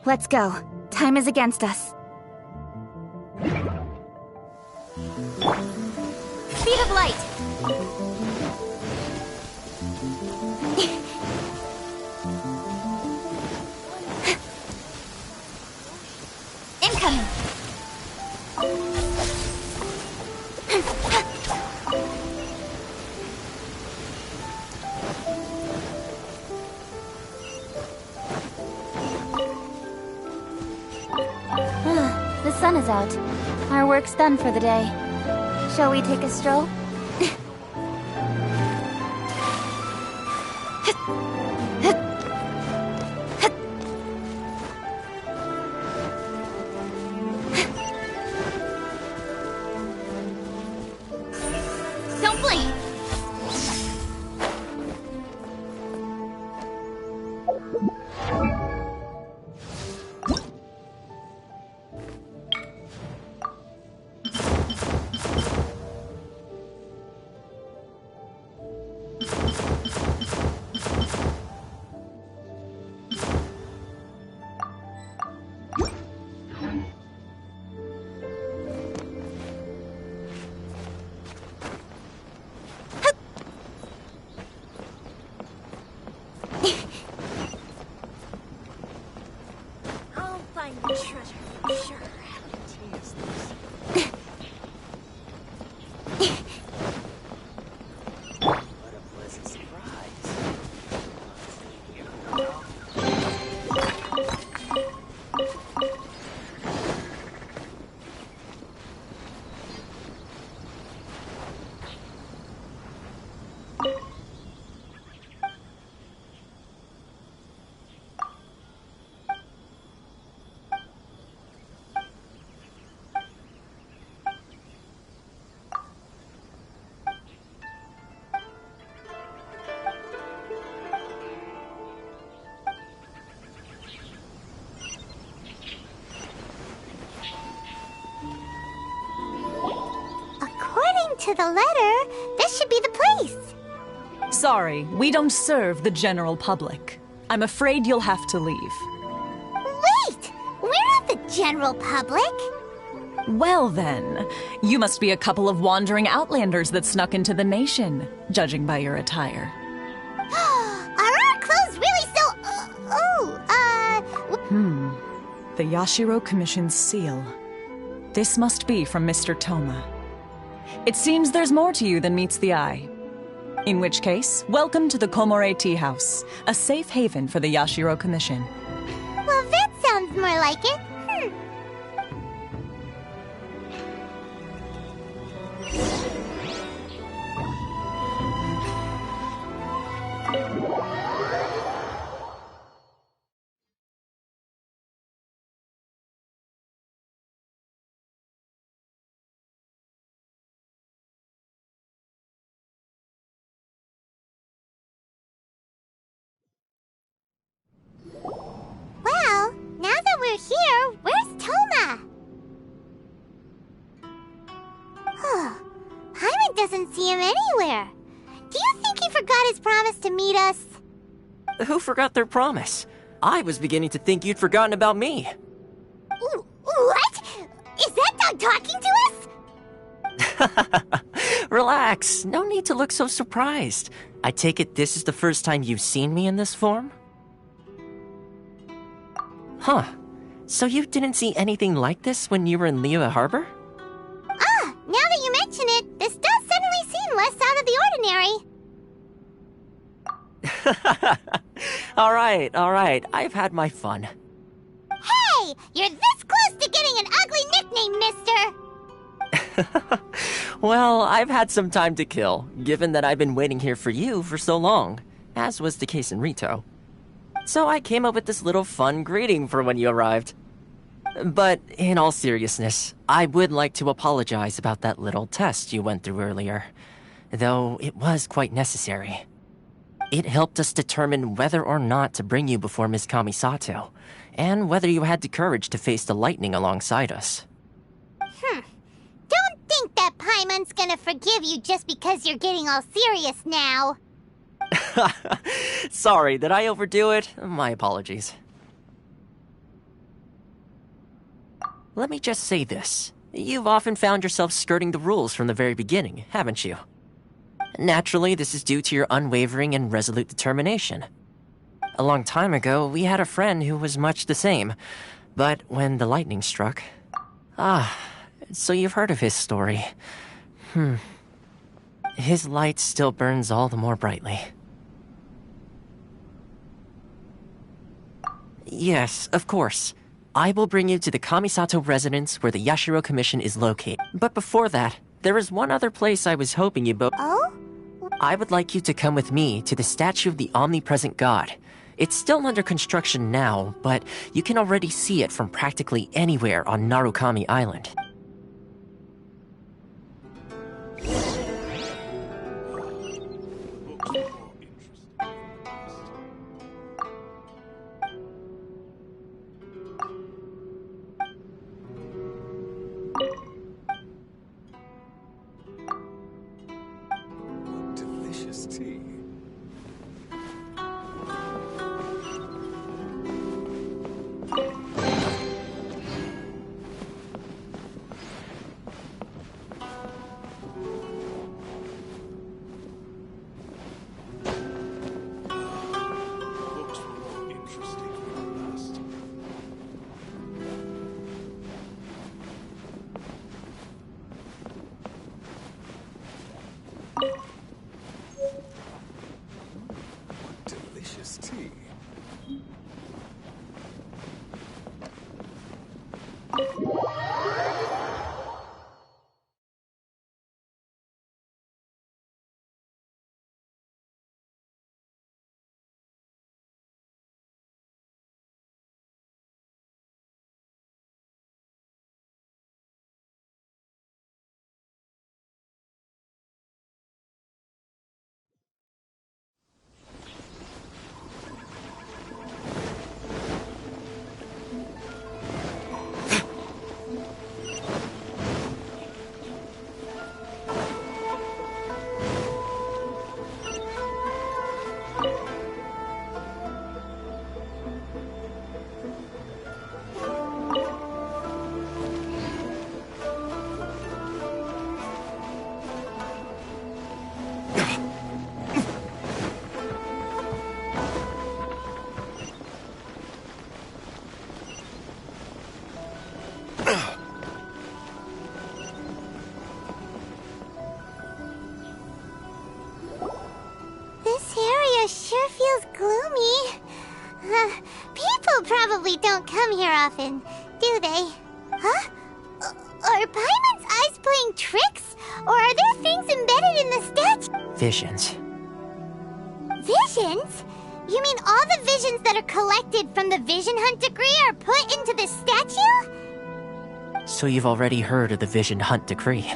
Let's go. Time is against us. Speed of light! Incoming! The sun is out. Our work's done for the day. Shall we take a stroll? Don't blink! Treasure, for sure. Tears this. What a pleasant surprise. To the letter, this should be the place. Sorry, we don't serve the general public. I'm afraid you'll have to leave. Wait! We're not the general public. Well then, you must be a couple of wandering outlanders that snuck into the nation, judging by your attire. Are our clothes really so... The Yashiro Commission's seal. This must be from Mr. Toma. It seems there's more to you than meets the eye. In which case, welcome to the Komore Tea House, a safe haven for the Yashiro Commission. Well, that sounds more like it. Well, now that we're here, where's Toma? Paimon doesn't see him anywhere. Do you think he forgot his promise to meet us? Who forgot their promise? I was beginning to think you'd forgotten about me. What? Is that dog talking to us? Relax, no need to look so surprised. I take it this is the first time you've seen me in this form? Huh. So you didn't see anything like this when you were in Liyue Harbor? Now that you mention it, this does suddenly seem less out of the ordinary. Alright, I've had my fun. Hey! You're this close to getting an ugly nickname, mister! Well, I've had some time to kill, given that I've been waiting here for you for so long, as was the case in Rito. So I came up with this little fun greeting for when you arrived. But in all seriousness, I would like to apologize about that little test you went through earlier, though it was quite necessary. It helped us determine whether or not to bring you before Ms. Kamisato, and whether you had the courage to face the lightning alongside us. Don't think that Paimon's gonna forgive you just because you're getting all serious now. Sorry, did I overdo it? My apologies. Let me just say this. You've often found yourself skirting the rules from the very beginning, haven't you? Naturally, this is due to your unwavering and resolute determination. A long time ago, we had a friend who was much the same. But when the lightning struck... so you've heard of his story. His light still burns all the more brightly. Yes, of course. I will bring you to the Kamisato residence where the Yashiro Commission is located. But before that, there is one other place I was hoping you both... Oh? I would like you to come with me to the statue of the omnipresent god. It's still under construction now, but you can already see it from practically anywhere on Narukami Island. Delicious tea. Books were more interesting than last. Delicious tea. This area sure feels gloomy. People probably don't come here often, do they? Huh? Are Paimon's eyes playing tricks? Or are there things embedded in the statue? Visions. Visions? You mean all the visions that are collected from the Vision Hunt decree are put into the statue? So you've already heard of the Vision Hunt decree.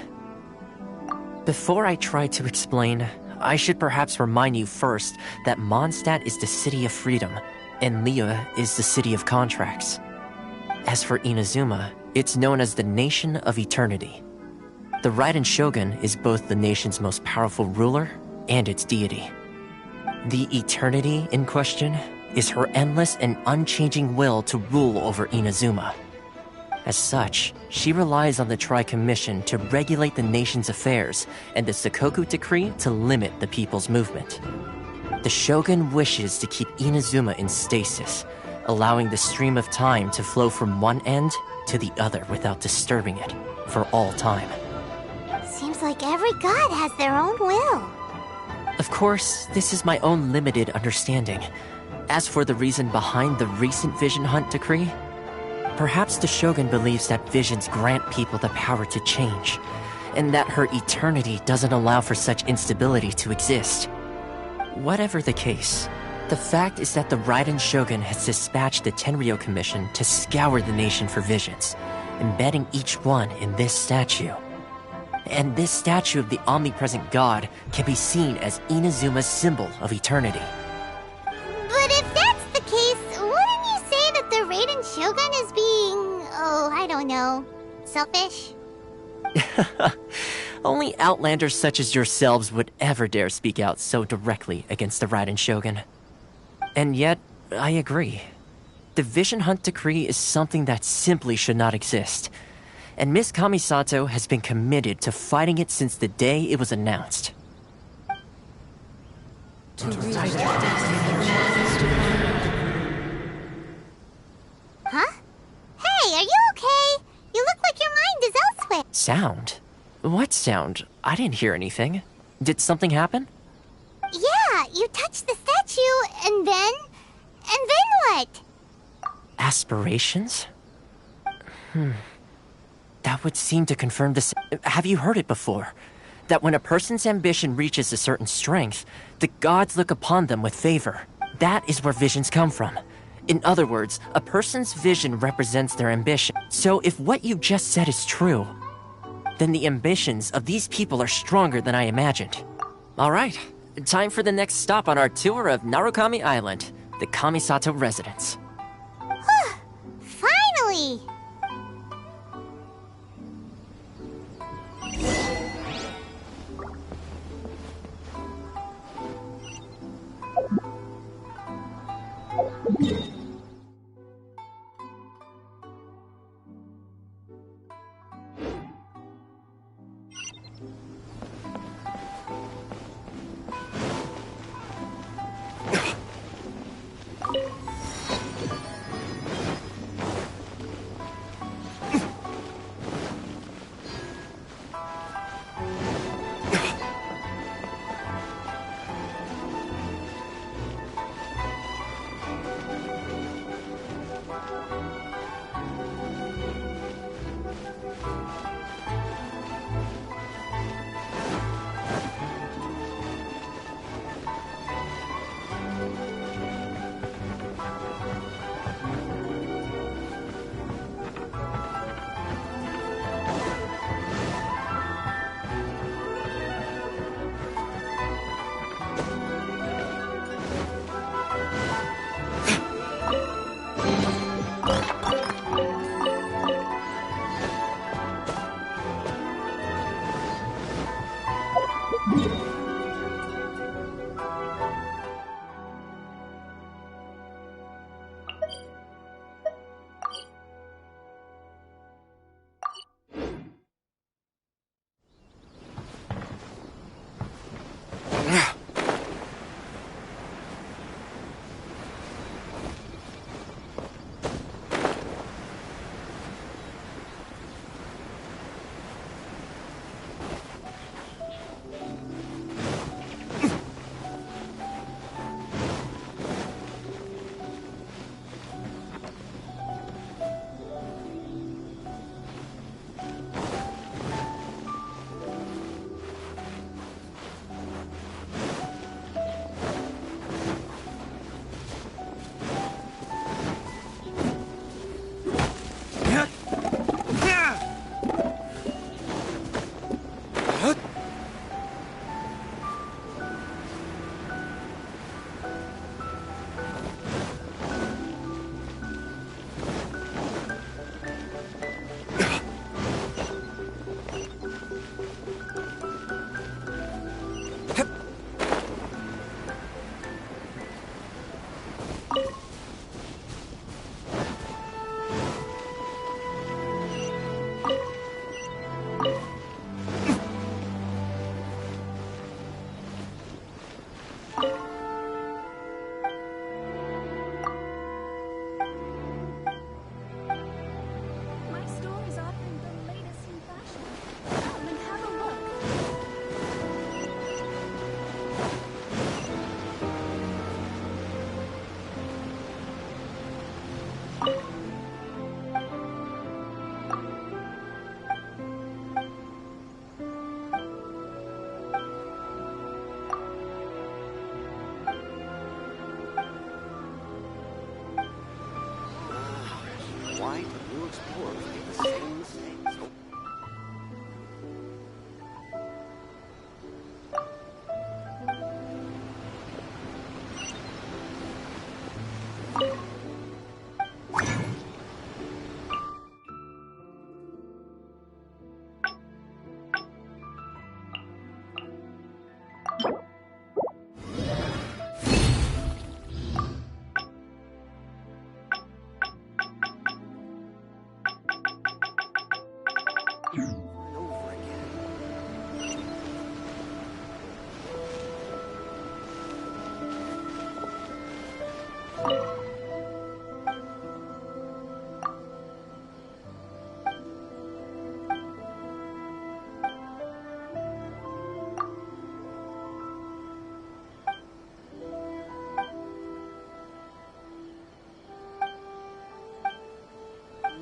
Before I try to explain, I should perhaps remind you first that Mondstadt is the city of freedom, and Liyue is the city of contracts. As for Inazuma, it's known as the Nation of Eternity. The Raiden Shogun is both the nation's most powerful ruler and its deity. The Eternity in question is her endless and unchanging will to rule over Inazuma. As such, she relies on the Tri-Commission to regulate the nation's affairs and the Sakoku Decree to limit the people's movement. The Shogun wishes to keep Inazuma in stasis, allowing the stream of time to flow from one end to the other without disturbing it for all time. Seems like every god has their own will. Of course, this is my own limited understanding. As for the reason behind the recent Vision Hunt decree, perhaps the Shogun believes that visions grant people the power to change, and that her eternity doesn't allow for such instability to exist. Whatever the case, the fact is that the Raiden Shogun has dispatched the Tenryou Commission to scour the nation for visions, embedding each one in this statue. And this statue of the omnipresent god can be seen as Inazuma's symbol of eternity. But if that's the case, wouldn't you say that the Raiden Shogun is being, oh, I don't know, selfish? Only outlanders such as yourselves would ever dare speak out so directly against the Raiden Shogun. And yet, I agree. The Vision Hunt Decree is something that simply should not exist. And Miss Kamisato has been committed to fighting it since the day it was announced. Huh? Hey, are you okay? You look like your mind is elsewhere. Sound? What sound? I didn't hear anything. Did something happen? Yeah, you touched the statue, and then what? Aspirations? That would seem to confirm this. Have you heard it before? That when a person's ambition reaches a certain strength, the gods look upon them with favor. That is where visions come from. In other words, a person's vision represents their ambition. So if what you just said is true, then the ambitions of these people are stronger than I imagined. Alright, time for the next stop on our tour of Narukami Island, the Kamisato residence. Finally!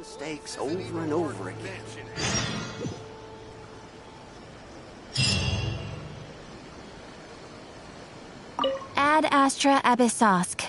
mistakes over and over again. Ad Astra Abyssosk.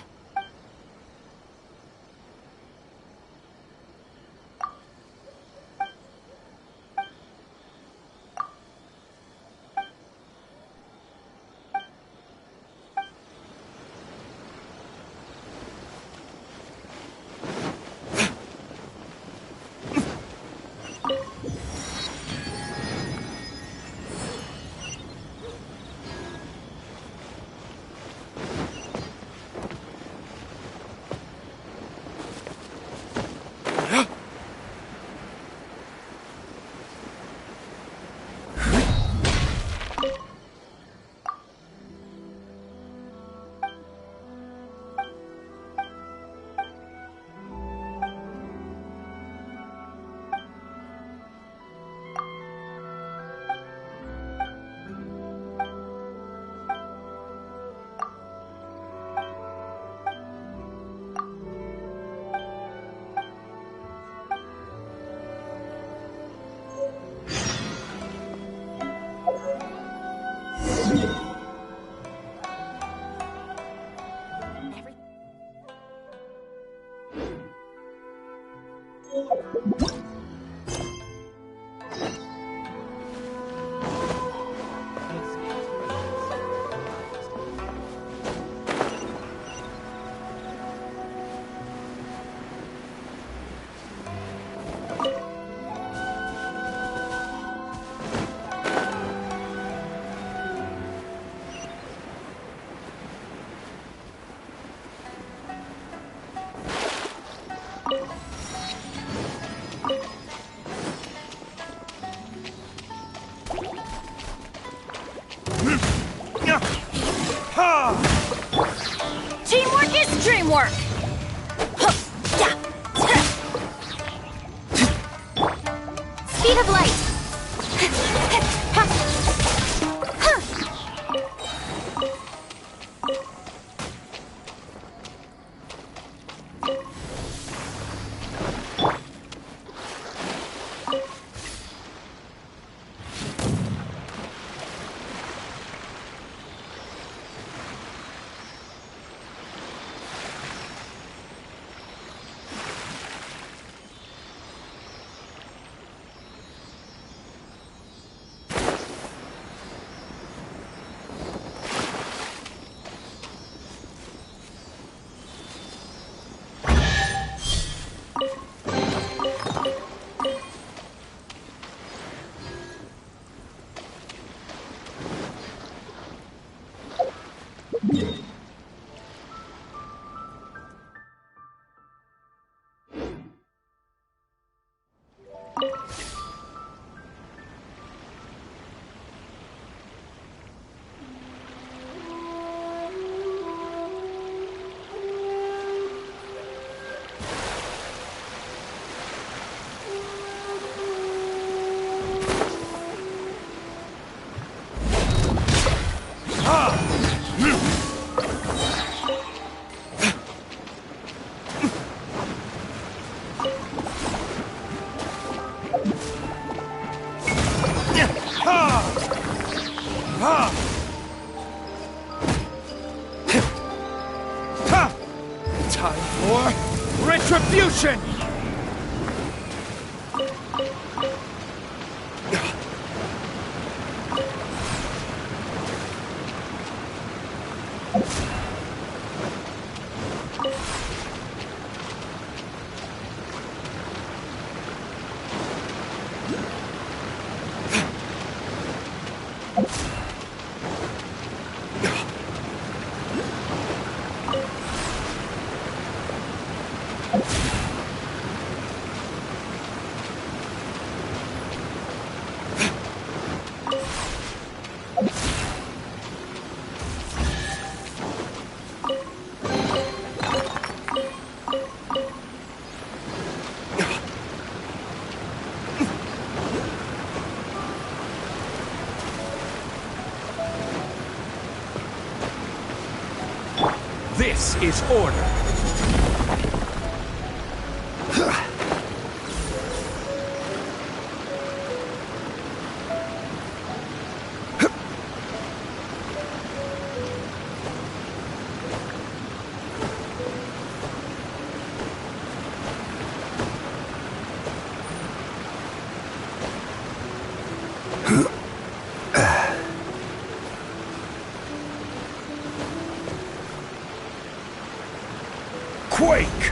Teamwork is dreamwork! Speed of light. Time for retribution! This is order. quake!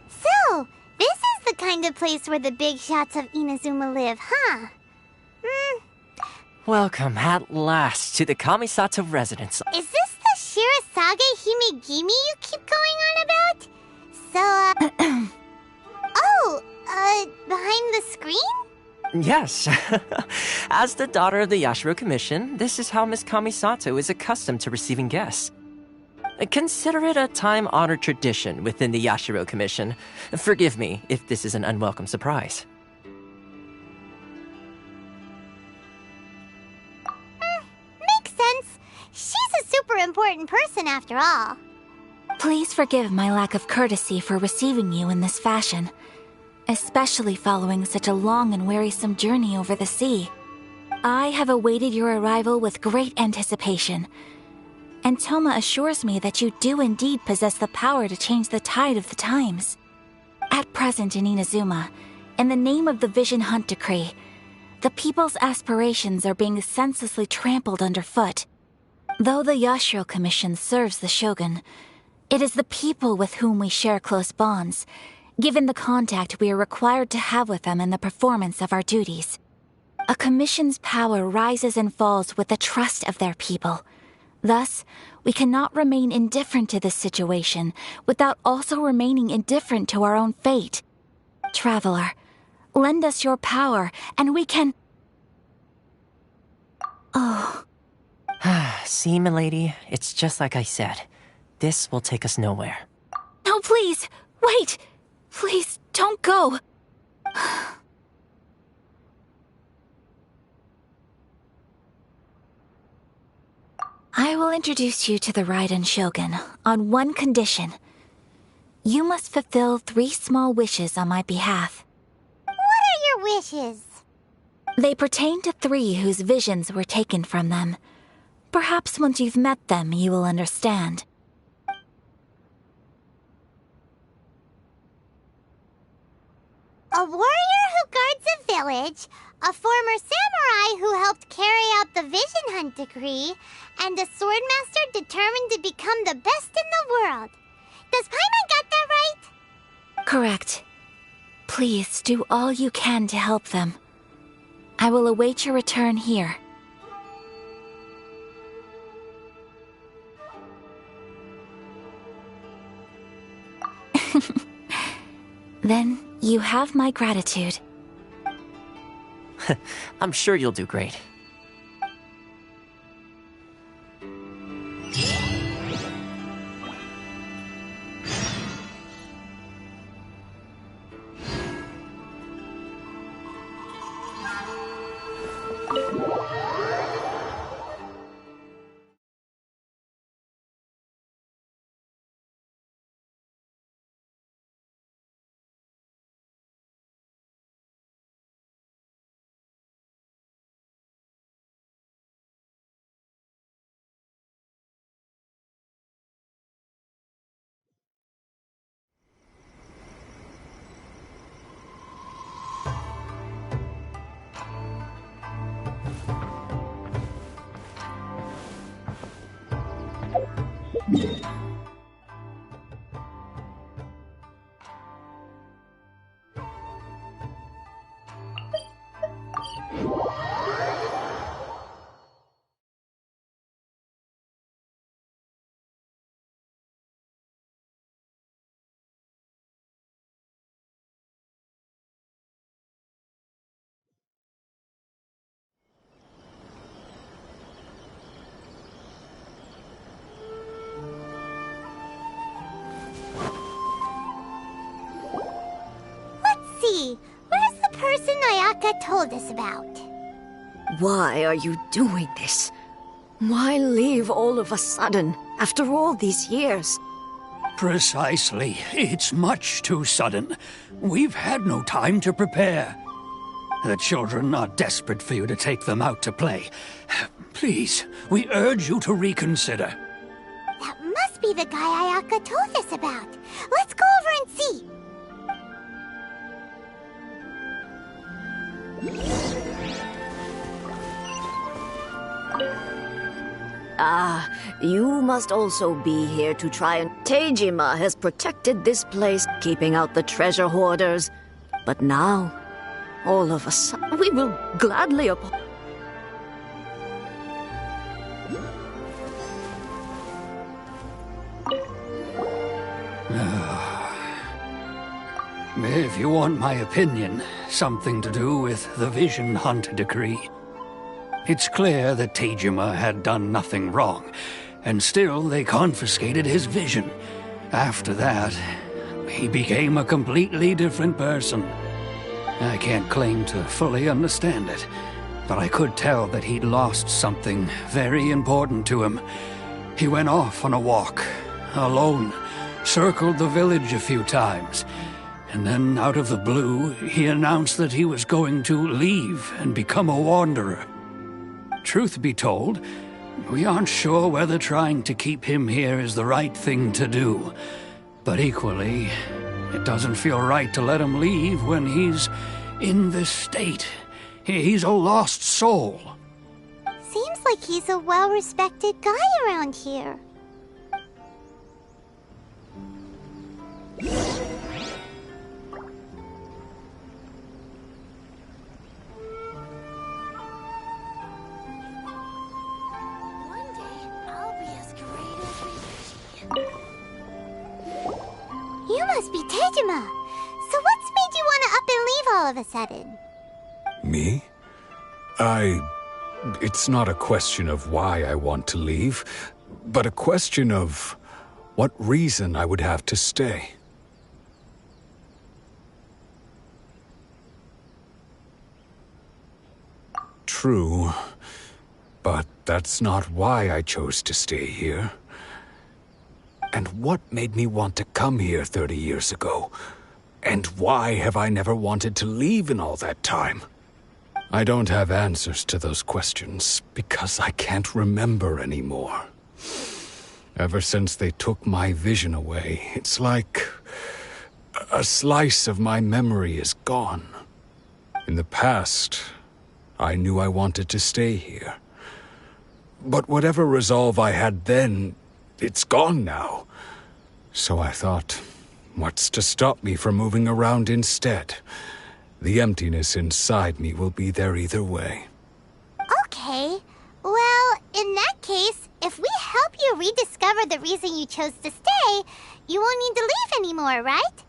So, this is the kind of place where the big shots of Inazuma live, huh? Welcome at last to the Kamisato residence. Is this the Shirasage Himegimi you keep going on about? So, behind the screen? Yes. As the daughter of the Yashiro Commission, this is how Miss Kamisato is accustomed to receiving guests. Consider it a time-honored tradition within the Yashiro Commission. Forgive me if this is an unwelcome surprise. Makes sense. She's a super important person after all. Please forgive my lack of courtesy for receiving you in this fashion, especially following such a long and wearisome journey over the sea. I have awaited your arrival with great anticipation, and Toma assures me that you do indeed possess the power to change the tide of the times. At present in Inazuma, in the name of the Vision Hunt Decree, the people's aspirations are being senselessly trampled underfoot. Though the Yashiro Commission serves the Shogun, it is the people with whom we share close bonds, given the contact we are required to have with them in the performance of our duties. A commission's power rises and falls with the trust of their people. Thus, we cannot remain indifferent to this situation without also remaining indifferent to our own fate. Traveler, lend us your power, and we can... Oh. See, milady, it's just like I said. This will take us nowhere. No, please! Wait! Please, don't go! I will introduce you to the Raiden Shogun on one condition. You must fulfill 3 small wishes on my behalf. What are your wishes? They pertain to 3 whose visions were taken from them. Perhaps once you've met them, you will understand. A warrior who guards a village, a former samurai who helped carry out the Vision Hunt Decree, and a swordmaster determined to become the best in the world. Does Paimon got that right? Correct. Please do all you can to help them. I will await your return here. Then you have my gratitude. I'm sure you'll do great. Where's the person Ayaka told us about? Why are you doing this? Why leave all of a sudden, after all these years? Precisely. It's much too sudden. We've had no time to prepare. The children are desperate for you to take them out to play. Please, we urge you to reconsider. That must be the guy Ayaka told us about. Let's go over and see. You must also be here to try and... Teijima has protected this place, keeping out the treasure hoarders. But now, all of a sudden, we will gladly If you want my opinion, something to do with the Vision Hunt decree. It's clear that Teijima had done nothing wrong, and still they confiscated his vision. After that, he became a completely different person. I can't claim to fully understand it, but I could tell that he'd lost something very important to him. He went off on a walk, alone, circled the village a few times, and then out of the blue, he announced that he was going to leave and become a wanderer. Truth be told, we aren't sure whether trying to keep him here is the right thing to do. But equally, it doesn't feel right to let him leave when he's in this state. He's a lost soul. Seems like he's a well-respected guy around here. You must be Teijima. So what's made you want to up and leave all of a sudden? Me? It's not a question of why I want to leave, but a question of what reason I would have to stay. True, but that's not why I chose to stay here. And what made me want to come here 30 years ago? And why have I never wanted to leave in all that time? I don't have answers to those questions because I can't remember anymore. Ever since they took my vision away, it's like a slice of my memory is gone. In the past, I knew I wanted to stay here. But whatever resolve I had then, it's gone now. So I thought, what's to stop me from moving around instead? The emptiness inside me will be there either way. Okay. Well, in that case, if we help you rediscover the reason you chose to stay, you won't need to leave anymore, right?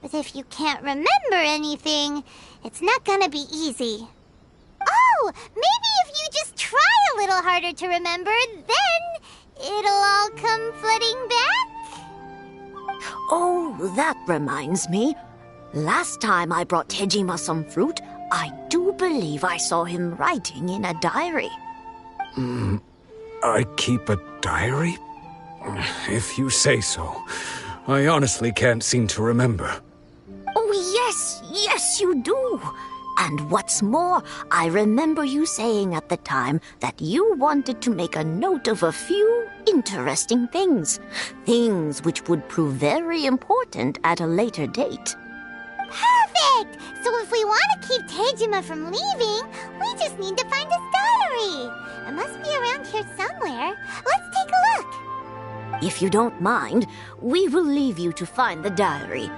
But if you can't remember anything, it's not gonna be easy. Oh, maybe if you just try a little harder to remember, then it'll all come flooding back? Oh, that reminds me. Last time I brought Teijima some fruit, I do believe I saw him writing in a diary. I keep a diary? If you say so. I honestly can't seem to remember. Oh, yes, you do. And what's more, I remember you saying at the time that you wanted to make a note of a few interesting things. Things which would prove very important at a later date. Perfect! So if we want to keep Teijima from leaving, we just need to find his diary. It must be around here somewhere. Let's take a look. If you don't mind, we will leave you to find the diary.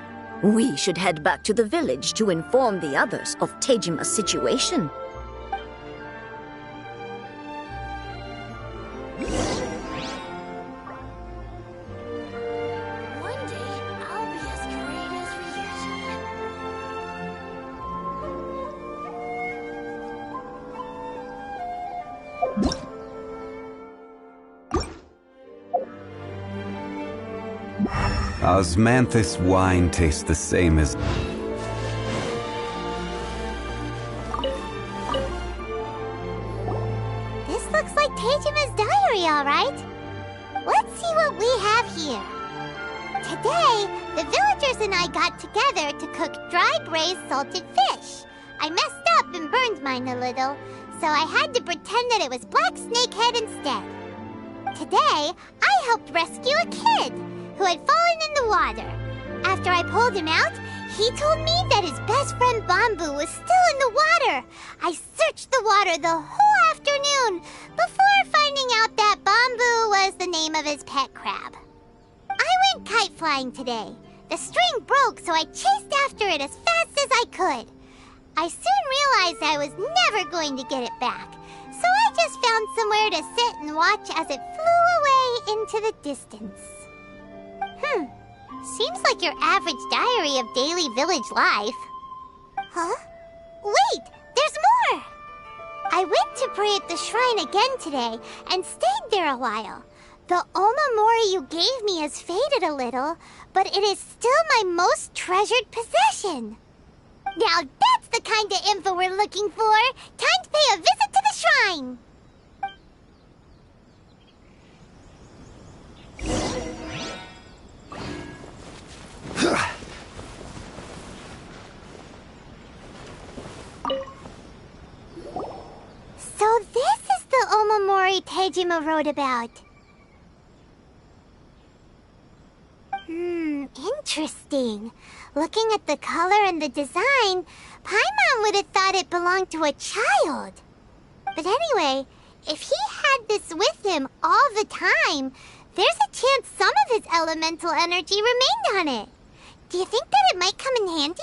We should head back to the village to inform the others of Tejima's situation. One day, I'll be as great as Ryuji. Osmanthus wine tastes the same as... This looks like Teijima's diary, all right. Let's see what we have here. Today, the villagers and I got together to cook dry braised salted fish. I messed up and burned mine a little, so I had to pretend that it was black snakehead instead. Today, I helped rescue a kid who had fallen in the water. After I pulled him out, he told me that his best friend Bamboo was still in the water. I searched the water the whole afternoon before finding out that Bamboo was the name of his pet crab. I went kite flying today. The string broke, so I chased after it as fast as I could. I soon realized I was never going to get it back, so I just found somewhere to sit and watch as it flew away into the distance. Seems like your average diary of daily village life. Huh? Wait! There's more! I went to pray at the shrine again today and stayed there a while. The omamori you gave me has faded a little, but it is still my most treasured possession. Now that's the kind of info we're looking for! Time to pay a visit to the shrine! So this is the omamori Tejima wrote about. Interesting. Looking at the color and the design, Paimon would have thought it belonged to a child. But anyway, if he had this with him all the time, there's a chance some of his elemental energy remained on it. Do you think that it might come in handy?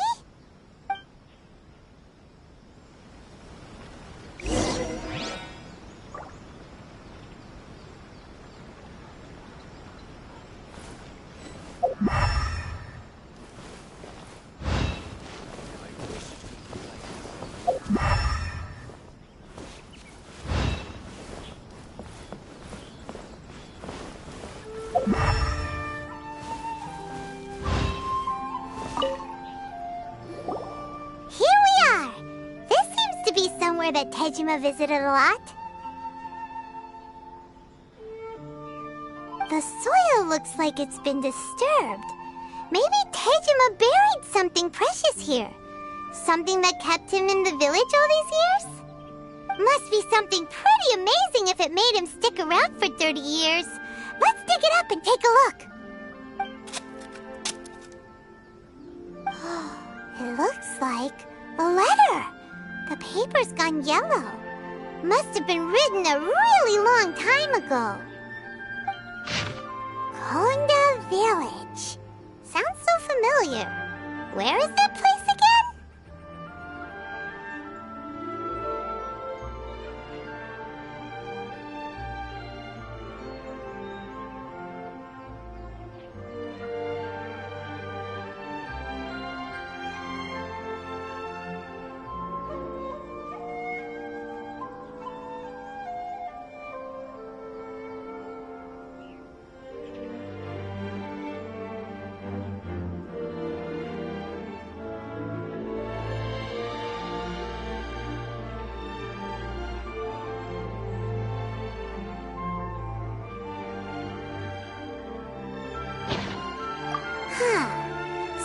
That Tejima visited a lot. The soil looks like it's been disturbed. Maybe Tejima buried something precious here. Something that kept him in the village all these years? Must be something pretty amazing if it made him stick around for 30 years. Let's dig it up and take a look. It looks like a letter. The paper's gone yellow. Must have been written a really long time ago. Konda Village. Sounds so familiar. Where is that place again?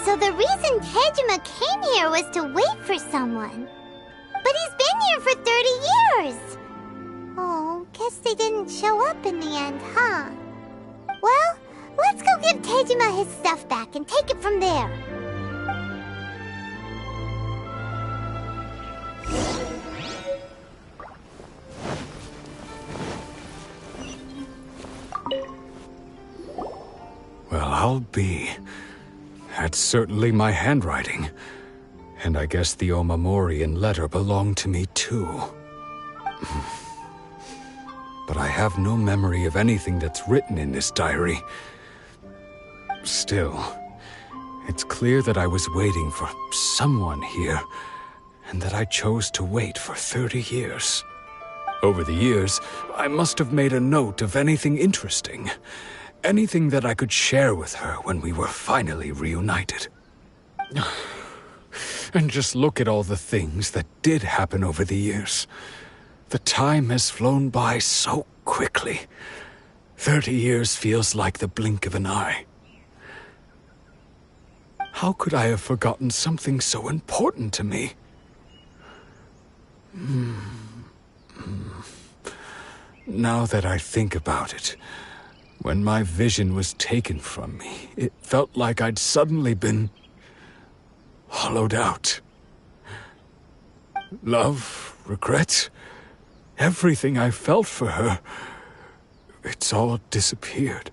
So the reason Tejima came here was to wait for someone. But he's been here for 30 years! Oh, guess they didn't show up in the end, huh? Well, let's go give Tejima his stuff back and take it from there. I'll be. That's certainly my handwriting. And I guess the Omamorian letter belonged to me too. But I have no memory of anything that's written in this diary. Still, it's clear that I was waiting for someone here, and that I chose to wait for 30 years. Over the years, I must have made a note of anything interesting. Anything that I could share with her when we were finally reunited. And just look at all the things that did happen over the years. The time has flown by so quickly. 30 years feels like the blink of an eye. How could I have forgotten something so important to me? Now that I think about it, when my vision was taken from me, it felt like I'd suddenly been hollowed out. Love, regret, everything I felt for her, it's all disappeared.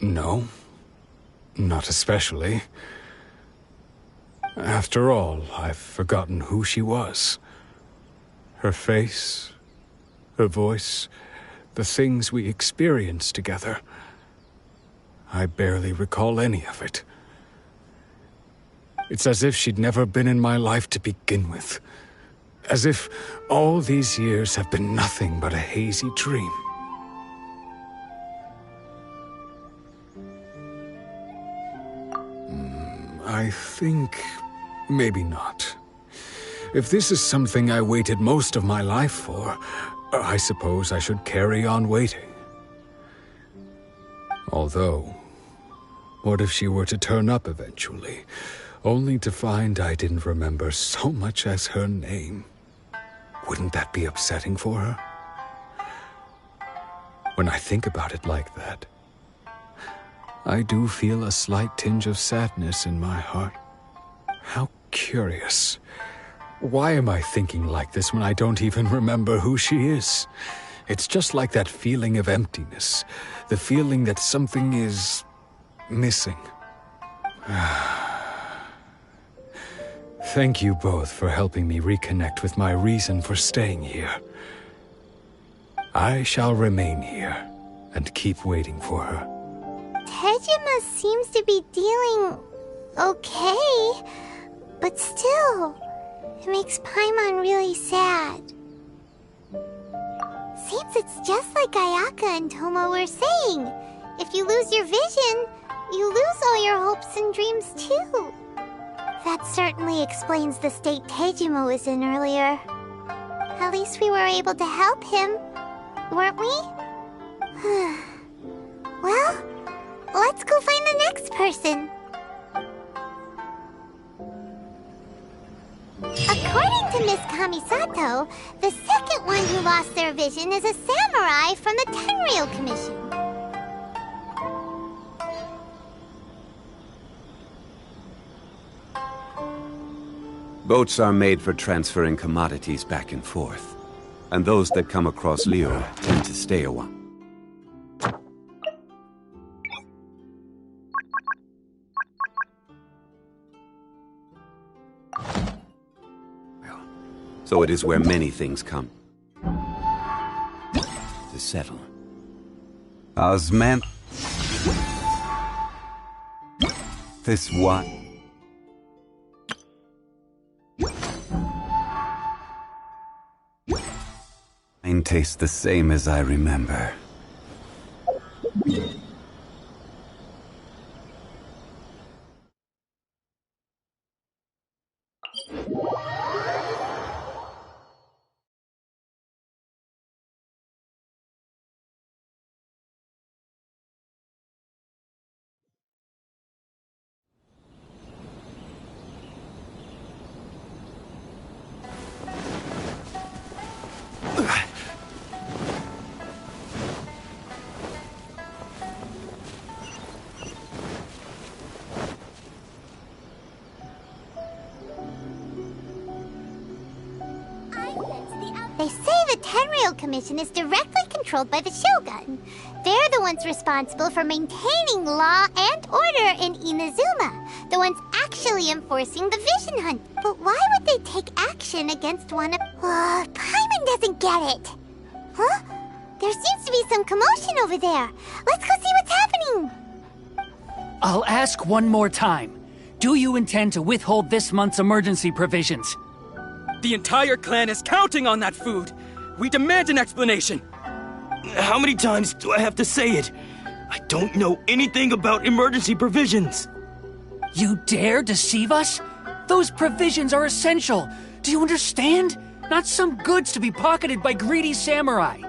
No, not especially. After all, I've forgotten who she was. Her face, her voice, the things we experienced together. I barely recall any of it. It's as if she'd never been in my life to begin with. As if all these years have been nothing but a hazy dream. I think maybe not. If this is something I waited most of my life for, I suppose I should carry on waiting. Although, what if she were to turn up eventually, only to find I didn't remember so much as her name? Wouldn't that be upsetting for her? When I think about it like that, I do feel a slight tinge of sadness in my heart. How curious. Why am I thinking like this when I don't even remember who she is? It's just like that feeling of emptiness, the feeling that something is missing. Thank you both for helping me reconnect with my reason for staying here. I shall remain here and keep waiting for her. Tejima seems to be dealing okay, but still, it makes Paimon really sad. Seems it's just like Ayaka and Toma were saying. If you lose your vision, you lose all your hopes and dreams too. That certainly explains the state Tejima was in earlier. At least we were able to help him, weren't we? Well, let's go find the next person. According to Miss Kamisato, the second one who lost their vision is a samurai from the Tenryou Commission. Boats are made for transferring commodities back and forth, and those that come across Leo tend to stay a while. So it is where many things come to settle. Osman, this one. Mine tastes the same as I remember. They say the Tenryou Commission is directly controlled by the Shogun. They're the ones responsible for maintaining law and order in Inazuma. The ones actually enforcing the vision hunt. But why would they take action against one of... Paimon doesn't get it. Huh? There seems to be some commotion over there. Let's go see what's happening. I'll ask one more time. Do you intend to withhold this month's emergency provisions? The entire clan is counting on that food. We demand an explanation. How many times do I have to say it? I don't know anything about emergency provisions. You dare deceive us? Those provisions are essential. Do you understand? Not some goods to be pocketed by greedy samurai.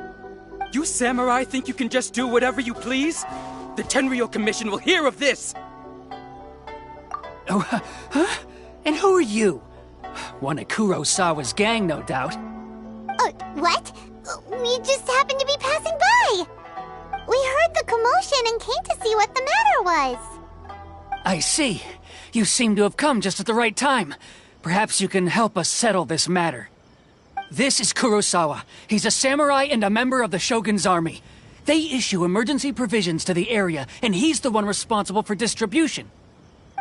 You samurai think you can just do whatever you please? The Tenryou Commission will hear of this! Oh, huh? And who are you? One of Kurosawa's gang, no doubt. What? We just happened to be passing by. We heard the commotion and came to see what the matter was. I see. You seem to have come just at the right time. Perhaps you can help us settle this matter. This is Kurosawa. He's a samurai and a member of the Shogun's army. They issue emergency provisions to the area, and he's the one responsible for distribution.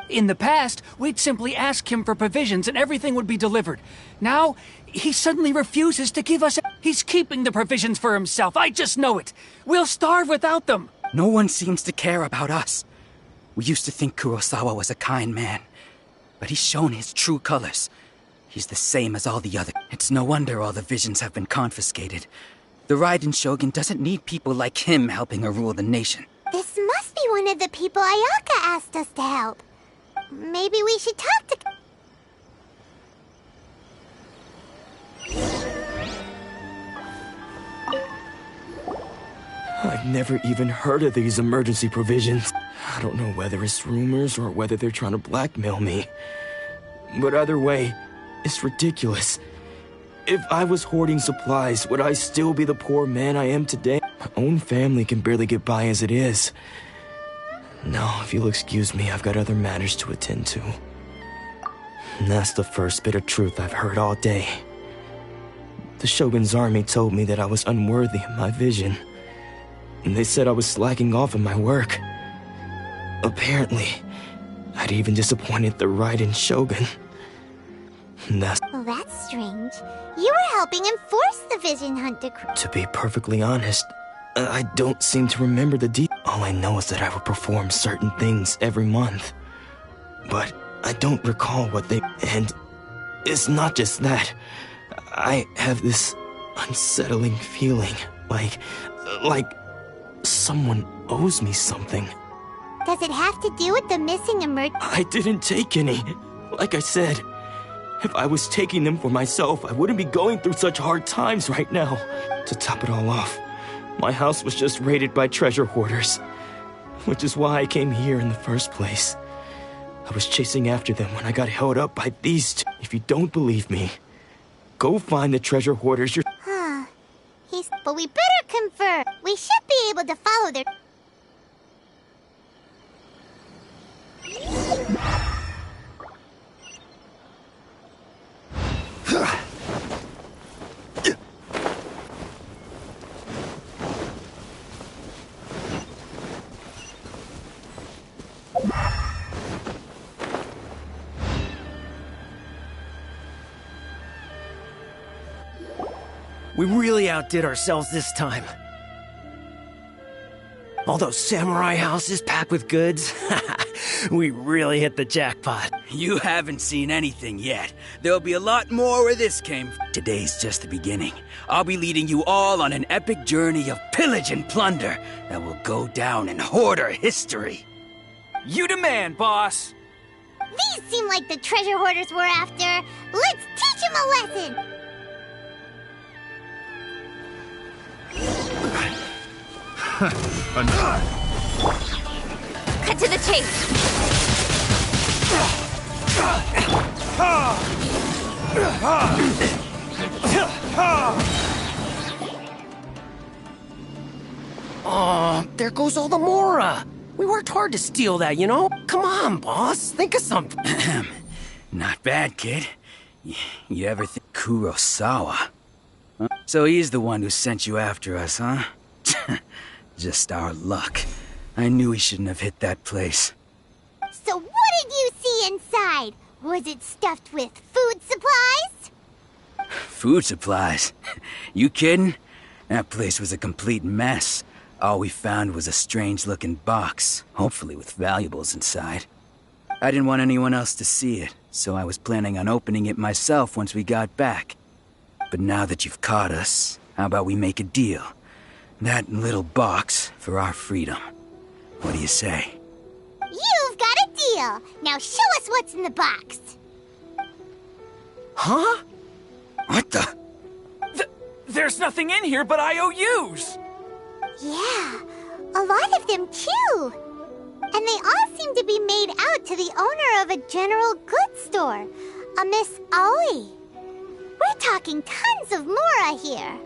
In the past, we'd simply ask him for provisions and everything would be delivered. Now, he suddenly refuses to give us... He's keeping the provisions for himself. I just know it. We'll starve without them. No one seems to care about us. We used to think Kurosawa was a kind man, but he's shown his true colors. He's the same as all the others. It's no wonder all the visions have been confiscated. The Raiden Shogun doesn't need people like him helping her rule the nation. This must be one of the people Ayaka asked us to help. Maybe we should talk to... I've never even heard of these emergency provisions. I don't know whether it's rumors or whether they're trying to blackmail me. But either way, it's ridiculous. If I was hoarding supplies, would I still be the poor man I am today? My own family can barely get by as it is. No, if you'll excuse me, I've got other matters to attend to. And that's the first bit of truth I've heard all day. The Shogun's army told me that I was unworthy of my vision. And they said I was slacking off in my work. Apparently, I'd even disappointed the Raiden Shogun. And that's... Well, that's strange. You were helping enforce the vision hunt decree. To be perfectly honest, I don't seem to remember the details. All I know is that I would perform certain things every month. But I don't recall what they... And it's not just that. I have this unsettling feeling, like someone owes me something. Does it have to do with the missing I didn't take any. Like I said, if I was taking them for myself, I wouldn't be going through such hard times right now. To top it all off, my house was just raided by treasure hoarders, which is why I came here in the first place. I was chasing after them when I got held up by these two. If you don't believe me, go find the treasure hoarders yourself. But we better confer. We should be able to follow their... We really outdid ourselves this time. All those samurai houses packed with goods. We really hit the jackpot. You haven't seen anything yet. There'll be a lot more where this came from. Today's just the beginning. I'll be leading you all on an epic journey of pillage and plunder that will go down in hoarder history. You demand, boss. These seem like the treasure hoarders we're after. Let's teach them a lesson. Cut to the chase. Oh, there goes all the Mora. We worked hard to steal that, you know? Come on, boss. Think of something. Not bad, kid. You ever think Kurosawa? So he's the one who sent you after us, huh? Just our luck. I knew he shouldn't have hit that place. So what did you see inside? Was it stuffed with food supplies? Food supplies? You kidding? That place was a complete mess. All we found was a strange-looking box, hopefully with valuables inside. I didn't want anyone else to see it, so I was planning on opening it myself once we got back. But now that you've caught us, how about we make a deal? That little box for our freedom. What do you say? You've got a deal! Now show us what's in the box! Huh? What the? There's nothing in here but IOUs! Yeah, a lot of them too! And they all seem to be made out to the owner of a general goods store, a Miss Aoi. We're talking tons of Mora here.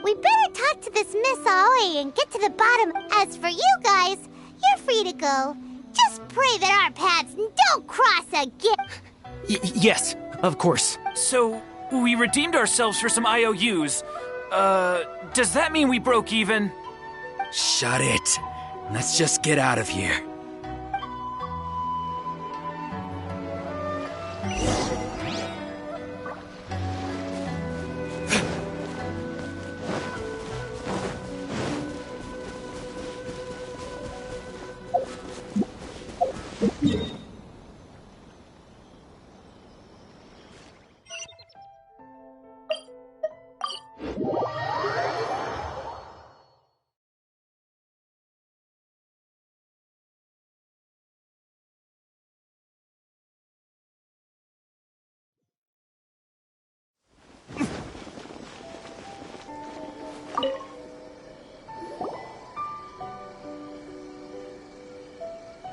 We better talk to this Miss Aoi and get to the bottom. As for you guys, you're free to go. Just pray that our paths don't cross again. Yes, of course. So, we redeemed ourselves for some IOUs. Does that mean we broke even? Shut it. Let's just get out of here.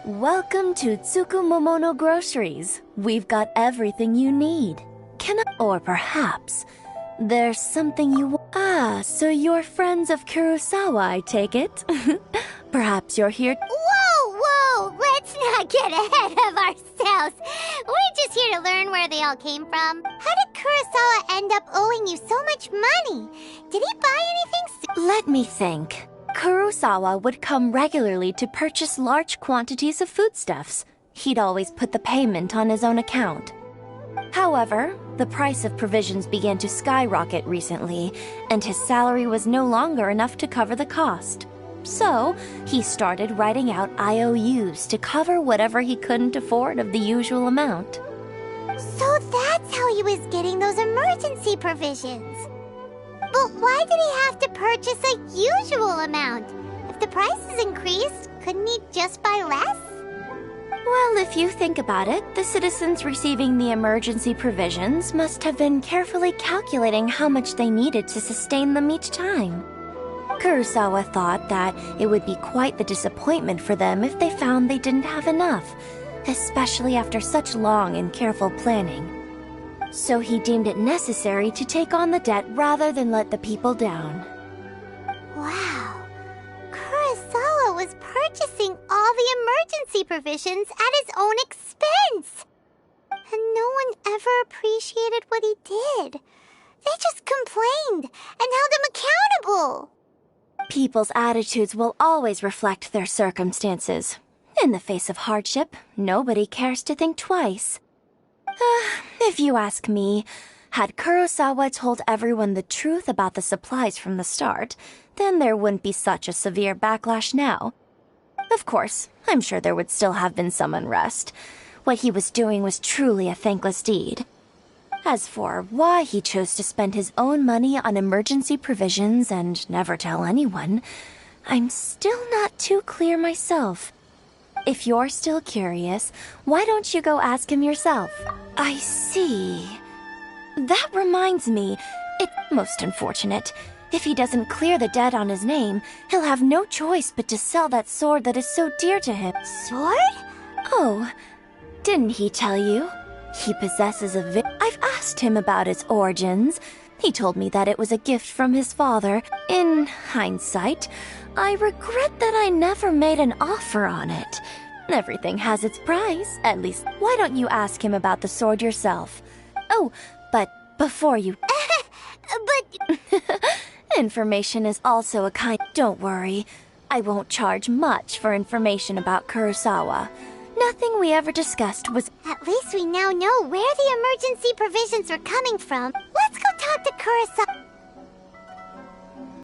Welcome to Tsukumomono Groceries. We've got everything you need. Or perhaps there's something you so you're friends of Kurosawa, I take it? Perhaps you're here. Whoa! Let's not get ahead of ourselves. We're just here to learn where they all came from. How did Kurosawa end up owing you so much money? Did he buy anything? Let me think. Kurosawa would come regularly to purchase large quantities of foodstuffs. He'd always put the payment on his own account. However, the price of provisions began to skyrocket recently, and his salary was no longer enough to cover the cost. So, he started writing out IOUs to cover whatever he couldn't afford of the usual amount. So that's how he was getting those emergency provisions. But why did he have to purchase a usual amount? If the prices increased, couldn't he just buy less? Well, if you think about it, the citizens receiving the emergency provisions must have been carefully calculating how much they needed to sustain them each time. Kurosawa thought that it would be quite the disappointment for them if they found they didn't have enough, especially after such long and careful planning. So he deemed it necessary to take on the debt rather than let the people down. Wow. Kurosawa was purchasing all the emergency provisions at his own expense. And no one ever appreciated what he did. They just complained and held him accountable. People's attitudes will always reflect their circumstances. In the face of hardship, nobody cares to think twice. If you ask me, had Kurosawa told everyone the truth about the supplies from the start, then there wouldn't be such a severe backlash now. Of course, I'm sure there would still have been some unrest. What he was doing was truly a thankless deed. As for why he chose to spend his own money on emergency provisions and never tell anyone, I'm still not too clear myself. If you're still curious, why don't you go ask him yourself? I see. That reminds me, it's most unfortunate. If he doesn't clear the debt on his name, he'll have no choice but to sell that sword that is so dear to him. Sword? Oh, didn't he tell you? He possesses I've asked him about its origins. He told me that it was a gift from his father. In hindsight, I regret that I never made an offer on it. Everything has its price, at least. Why don't you ask him about the sword yourself? Oh, but before you... But... Information is also a kind... Don't worry. I won't charge much for information about Kurosawa. Nothing we ever discussed was... At least we now know where the emergency provisions were coming from. Let's go talk to Kurosawa.